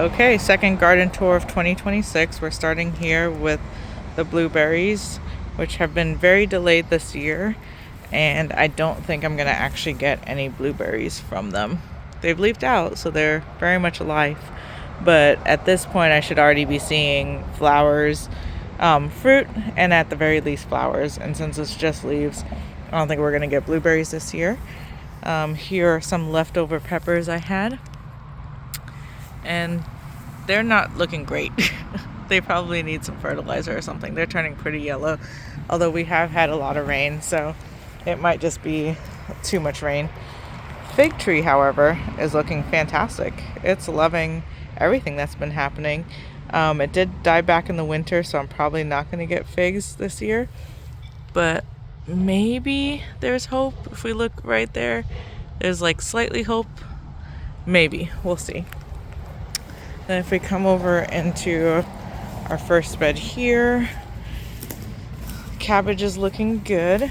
Okay, second garden tour of 2026. We're starting here with the blueberries, which have been very delayed this year, and I don't think I'm gonna actually get any blueberries from them. They've leafed out, so they're very much alive, but at this point I should already be seeing flowers, fruit, and at the very least flowers, and since it's just leaves, I don't think we're gonna get blueberries this year. Here are some leftover peppers I had, and they're not looking great. They probably need some fertilizer or something. They're turning pretty yellow, although we have had a lot of rain, so it might just be too much rain. Fig tree, however, is looking fantastic. It's loving everything that's been happening. It did die back in the winter, so I'm probably not going to get figs this year, but maybe there's hope. If we look right there, there's like slightly hope. Maybe, we'll see. Then if we come over into our first bed here, cabbage is looking good.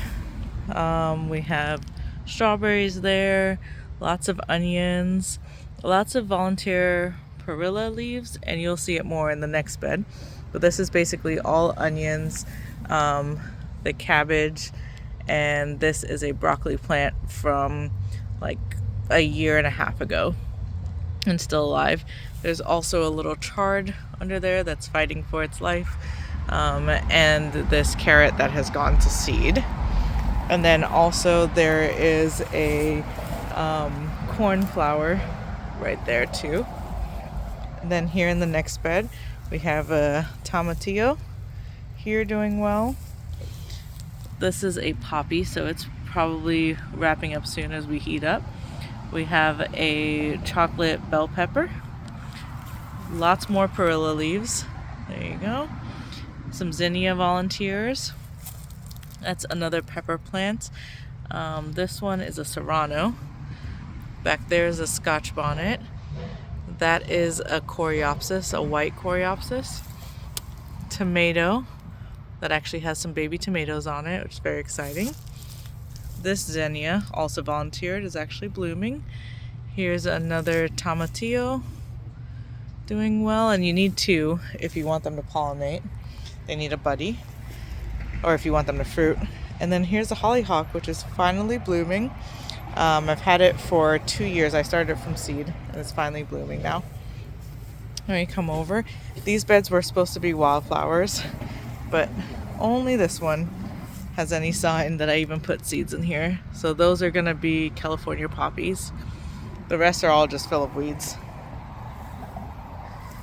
We have strawberries there, lots of onions, lots of volunteer perilla leaves, and you'll see it more in the next bed. But this is basically all onions, the cabbage, and this is a broccoli plant from like a year and a half ago and still alive. There's also a little chard under there that's fighting for its life, and this carrot that has gone to seed. And then also there is a cornflower right there too. And then here in the next bed we have a tomatillo here doing well. This is a poppy, so it's probably wrapping up soon as we heat up. We have a chocolate bell pepper, lots more perilla leaves. There you go. Some zinnia volunteers. That's another pepper plant. This one is a serrano. Back there is a scotch bonnet. That is a coreopsis, a white coreopsis. Tomato that actually has some baby tomatoes on it, which is very exciting. This zinnia, also volunteered, is actually blooming. Here's another tomatillo doing well, and you need two if you want them to pollinate. They need a buddy, or if you want them to fruit. And then here's a hollyhock, which is finally blooming. I've had it for 2 years. I started it from seed, and it's finally blooming now. Let me come over. These beds were supposed to be wildflowers, but only this one has any sign that I even put seeds in here. So those are gonna be California poppies. The rest are all just full of weeds.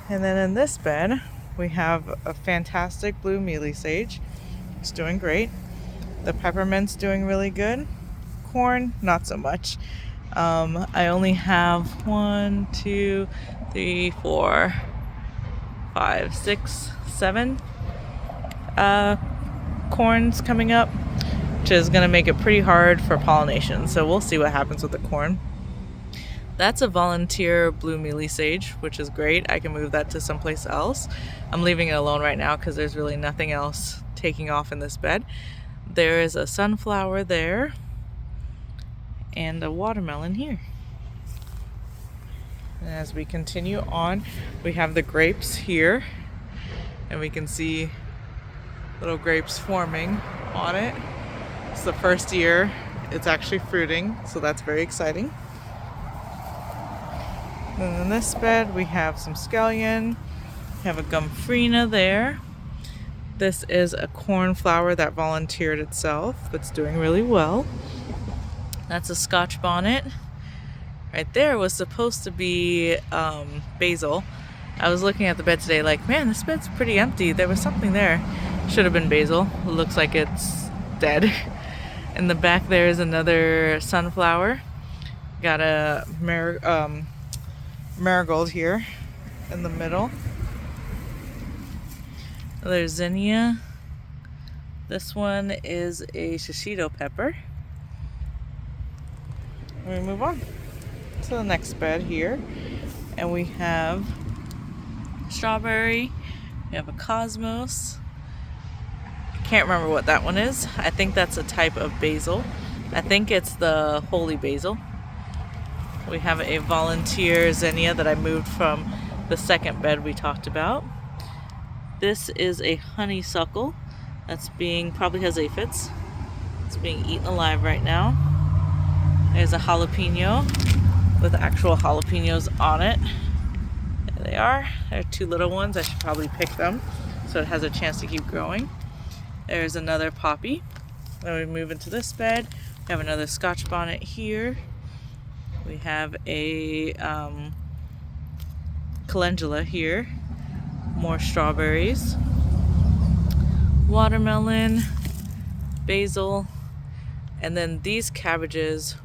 And then in this bed, we have a fantastic blue mealy sage. It's doing great. The peppermint's doing really good. Corn, not so much. I only have 1, 2, 3, 4, 5, 6, 7 corns coming up, which is going to make it pretty hard for pollination. So we'll see what happens with the corn. That's a volunteer blue mealy sage, which is great. I can move that to someplace else. I'm leaving it alone right now because there's really nothing else taking off in this bed. There is a sunflower there and a watermelon here. And as we continue on, we have the grapes here, and we can see little grapes forming on it. It's the first year it's actually fruiting, so that's very exciting. And in this bed we have some scallion, we have a gomphrena there. This is a cornflower that volunteered itself, that's doing really well. That's a scotch bonnet. Right there was supposed to be basil. I was looking at the bed today like, man, this bed's pretty empty. There was something there. Should have been basil. It looks like it's dead. In the back there is another sunflower. Got a marigold here in the middle. There's zinnia. This one is a shishito pepper. We move on to the next bed here, and we have strawberry. We have a cosmos. Can't remember what that one is. I think that's a type of basil. I think it's the holy basil. We have a volunteer zinnia that I moved from the second bed we talked about. This is a honeysuckle that's probably has aphids. It's being eaten alive right now. There's a jalapeno with actual jalapenos on it. There they are. There are 2 little ones. I should probably pick them so it has a chance to keep growing. There's another poppy. Then we move into this bed. We have another Scotch bonnet here. We have a calendula here. More strawberries. Watermelon. Basil. And then these cabbages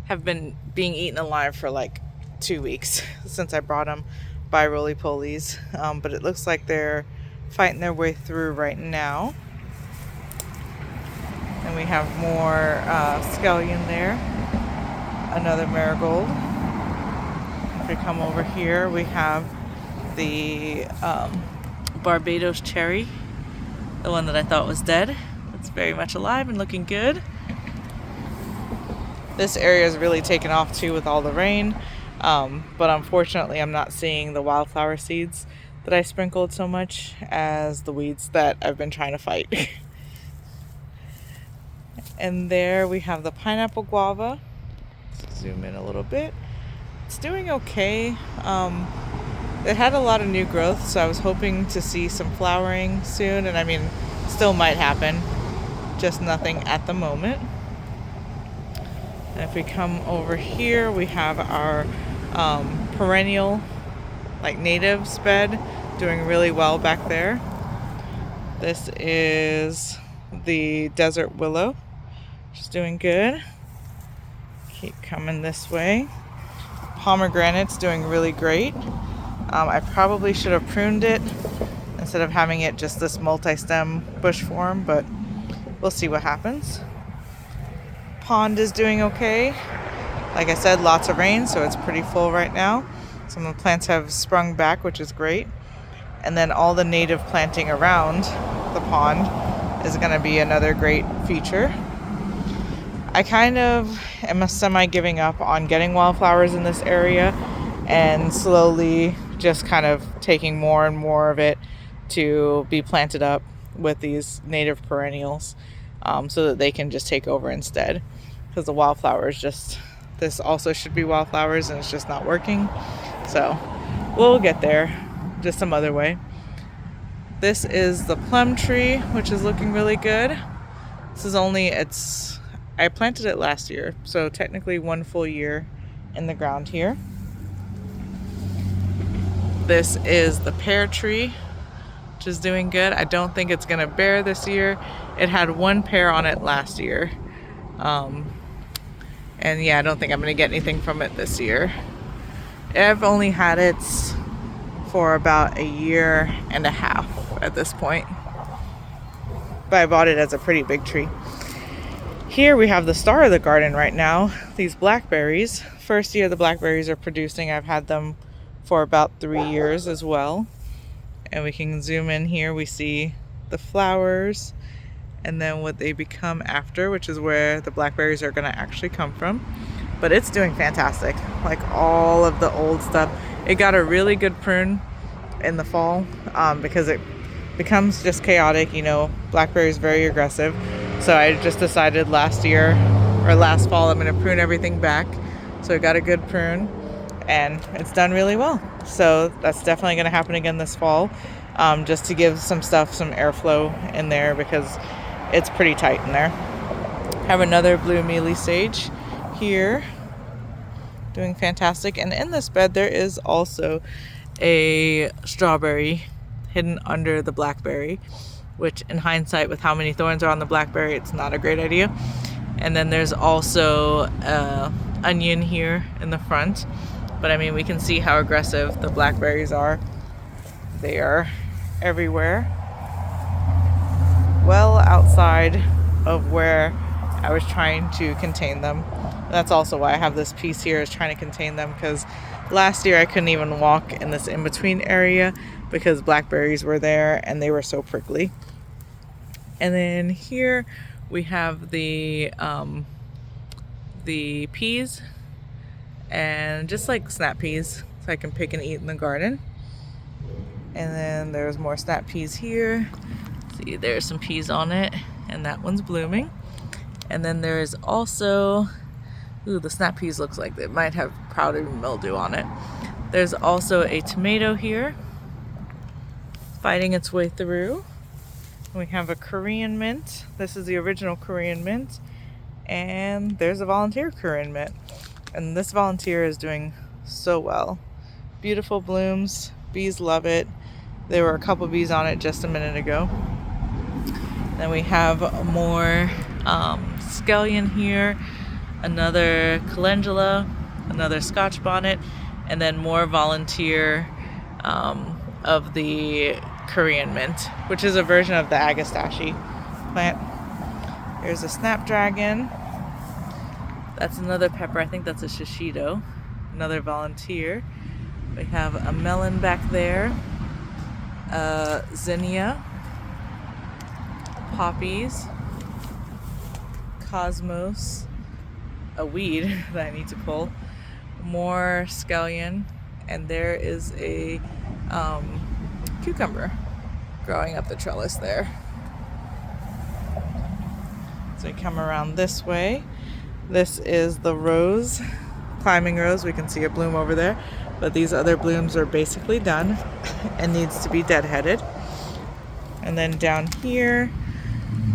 have been being eaten alive for like 2 weeks since I brought them by Roly Polies. But it looks like they're fighting their way through right now. And we have more scallion there. Another marigold. If we come over here, we have the Barbados cherry, the one that I thought was dead. It's very much alive and looking good. This area is really taken off too with all the rain, but unfortunately I'm not seeing the wildflower seeds that I sprinkled so much as the weeds that I've been trying to fight. And there we have the pineapple guava. Let's zoom in a little bit. It's doing okay. It had a lot of new growth, so I was hoping to see some flowering soon, and I mean, still might happen, just nothing at the moment. And if we come over here, we have our perennial, like natives bed, doing really well back there. This is the desert willow. She's doing good. Keep coming this way. Pomegranate's doing really great. I probably should have pruned it instead of having it just this multi-stem bush form, but we'll see what happens. Pond is doing okay. Like I said, lots of rain, so it's pretty full right now. Some of the plants have sprung back, which is great. And then all the native planting around the pond is going to be another great feature. I kind of am semi giving up on getting wildflowers in this area and slowly just kind of taking more and more of it to be planted up with these native perennials, so that they can just take over instead. Because the wildflowers this also should be wildflowers and it's just not working. So we'll get there just some other way. This is the plum tree, which is looking really good. I planted it last year, so technically 1 full year in the ground here. This is the pear tree, which is doing good. I don't think it's gonna bear this year. It had 1 pear on it last year. And yeah, I don't think I'm gonna get anything from it this year. I've only had it for about 1.5 years at this point. But I bought it as a pretty big tree. Here we have the star of the garden right now, these blackberries. First year the blackberries are producing. I've had them for about 3 years as well. And we can zoom in here, we see the flowers and then what they become after, which is where the blackberries are gonna actually come from. But it's doing fantastic, like all of the old stuff. It got a really good prune in the fall because it becomes just chaotic, blackberry is very aggressive. So I just decided last fall I'm gonna prune everything back. So I got a good prune and it's done really well. So that's definitely gonna happen again this fall, just to give some airflow in there because it's pretty tight in there. Have another blue mealy sage here, doing fantastic. And in this bed there is also a strawberry hidden under the blackberry, which in hindsight with how many thorns are on the blackberry, it's not a great idea. And then there's also onion here in the front, but I mean we can see how aggressive the blackberries are. They are everywhere, well outside of where I was trying to contain them. That's also why I have this piece here, is trying to contain them, because last year I couldn't even walk in this in-between area because blackberries were there and they were so prickly. And then here we have the peas, and just like snap peas, so I can pick and eat in the garden. And then there's more snap peas here. See, there's some peas on it, and that one's blooming. And then there's also, ooh, the snap peas looks like it might have powdery mildew on it. There's also a tomato here, fighting its way through. We have a Korean mint. This is the original Korean mint. And there's a volunteer Korean mint. And this volunteer is doing so well. Beautiful blooms. Bees love it. There were a couple bees on it just a minute ago. Then we have more scallion here, another calendula, another Scotch bonnet, and then more volunteer of the Korean mint, which is a version of the Agastache plant. Here's a snapdragon. That's another pepper. I think that's a shishito, another volunteer. We have a melon back there, zinnia, poppies, cosmos, a weed that I need to pull, more scallion, and there is a cucumber growing up the trellis there. So we come around this way. This is the rose, climbing rose. We can see a bloom over there, but these other blooms are basically done and needs to be deadheaded. And then down here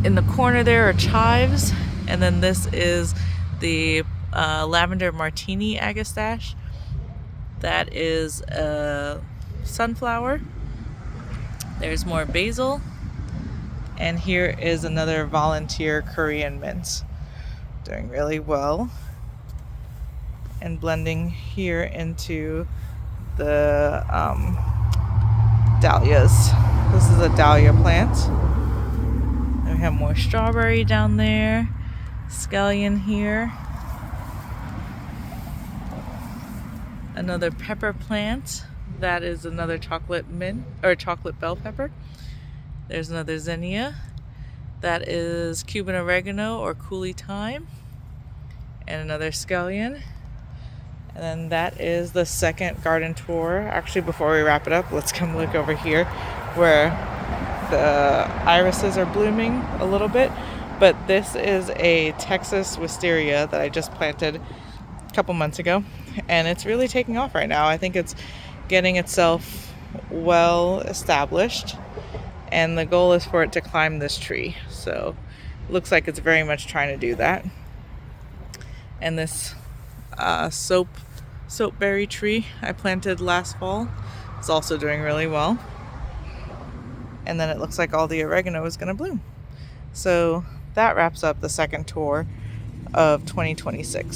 in the corner there are chives, and then this is the lavender martini agastache. That is a sunflower. There's more basil, and here is another volunteer Korean mint, doing really well and blending here into the dahlias. This is a dahlia plant. And we have more strawberry down there, scallion here, another pepper plant. That is another chocolate mint or chocolate bell pepper. There's another zinnia. That is Cuban oregano or coulis thyme, and another scallion. And then that is the second garden tour. Actually, before we wrap it up, let's come look over here where the irises are blooming a little bit. But this is a Texas wisteria that I just planted a couple months ago, and it's really taking off right now. I think it's getting itself well established, and the goal is for it to climb this tree. So it looks like it's very much trying to do that. And this soapberry tree I planted last fall is also doing really well. And then it looks like all the oregano is going to bloom. So that wraps up the second tour of 2026.